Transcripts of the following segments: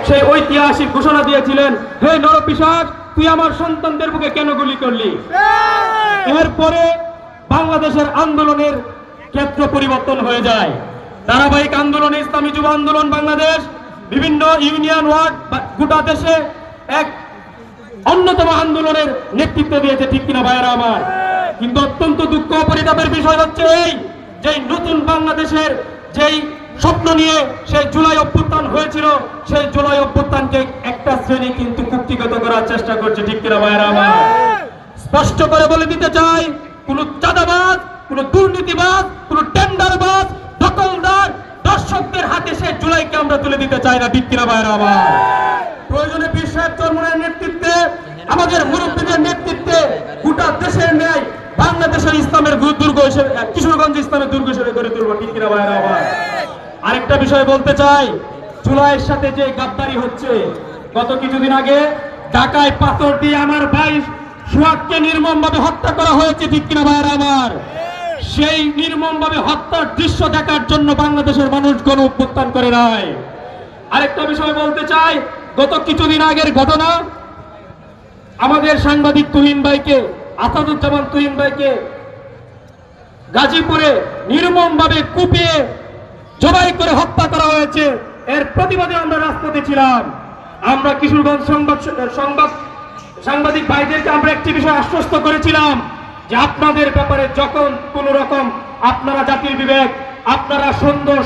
সেই ঐতিহাসিক ঘোষণা দিয়েছিলেন, হে নরপিশাচ, তুই আমার সন্তানদের বুকে কেন গুলি করলি? এরপরে বাংলাদেশের আন্দোলনের ক্ষেত্র পরিবর্তন হয়ে যায়। ধারাবাহিক আন্দোলনে ইসলামী যুব আন্দোলন বাংলাদেশ বিভিন্ন ইউনিয়ন ওয়ার্ড গোটা দেশে এক অন্যতম আন্দোলনের নেতৃত্ব দিয়েছে, ঠিক কিনা ভাইয়েরা আমার? কিন্তু অত্যন্ত দুঃখ পরিতাপের বিষয় হচ্ছে এই যে নতুন বাংলাদেশের যেই স্বপ্ন নিয়ে সেই জুলাই অভ্যুত্থান হয়েছিল, সেই জুলাই অভ্যুত্থানকে একটা শ্রেণী কিন্তু কুক্ষিগত করার চেষ্টা করছে, ঠিক কিনা ভাইয়েরা আমার? স্পষ্ট করে বলে দিতে চাই, কোন চাঁদাবাজ, কোন দুর্নীতিবাজ, কোন টেন্ডারবাজ, দখলদার, দর্শকদের হাতে সেই জুলাইকে আমরা তুলে দিতে চাই না, ঠিক কিনা ভাইয়েরা আমার? প্রয়োজনে পীর সাহেব চরমনের নেতৃত্বে, আমাদের মুরব্বীদের নেতৃত্বে গোটা দেশের ন্যায় বাংলাদেশের ইসলামের দুর্গ হিসেবে, কিশোরগঞ্জ ইসলামের দুর্গ হিসেবে গড়ে তুলব, ঠিক কিনা ভাইয়েরা আমার? আরেকটা বিষয় বলতে চাই, জুলাইয়ের সাথে যে গাদ্দারি হচ্ছে, গত কিছুদিন আগে ঢাকায় পাথর দিয়ে আমার ভাই সোহাগকে নির্মমভাবে হত্যা করা হয়েছে, ঠিক কিনা ভাইয়েরা আমার? সেই নির্মমভাবে হত্যার দৃশ্য দেখার জন্য বাংলাদেশের মানুষ গণ অভ্যুত্থান করে নাই। আরেকটা বিষয় বলতে চাই, গত কিছুদিন আগের ঘটনা, আমাদের সাংবাদিক তুহিন ভাইকে, আসাদুজ্জামান তুহিন ভাইকে গাজীপুরে নির্মমভাবে কুপিয়ে জবাই করে হত্যা করা হয়েছে। এর প্রতিবাদে আমরা রাজপথে ছিলাম। আমরা কিশোরগঞ্জ সাংবাদিক ভাইদেরকে আমরা একটি বিষয় আশ্বস্ত করেছিলাম যে আপনাদের ব্যাপারে যখন কোন রকম আপনারা জাতির বিবেক, আপনারা সুন্দর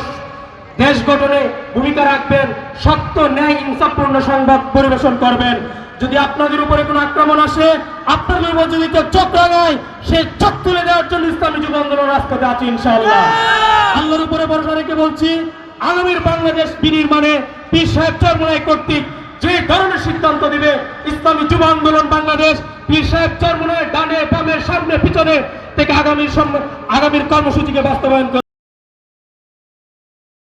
দেশ গঠনে ভূমিকা রাখবেন, সত্য ন্যায় ইনসাফপূর্ণ সংবাদ পরিবেশন করবেন। যদি আপনাদের উপরে কোনো আক্রমণ আসে, আপনাদের উপর যদি কেউ চোখ রাঙায়, সে চোখ তুলে দেওয়ার জন্য ইসলামী যুব আন্দোলন রাজপথে আছে ইনশাআল্লাহ। আল্লাহর উপরে ভরসা রেখে বলছি, আগামীর বাংলাদেশ বিনির্মাণে পীর সাহেব চরমোনাই কর্তৃক যে ধরনের সিদ্ধান্ত দিবে, ইসলামী যুব আন্দোলন বাংলাদেশ পীর সাহেব চরমোনাই ডানে বামে সামনে পিছনে থেকে আগামীর কর্মসূচিকে বাস্তবায়ন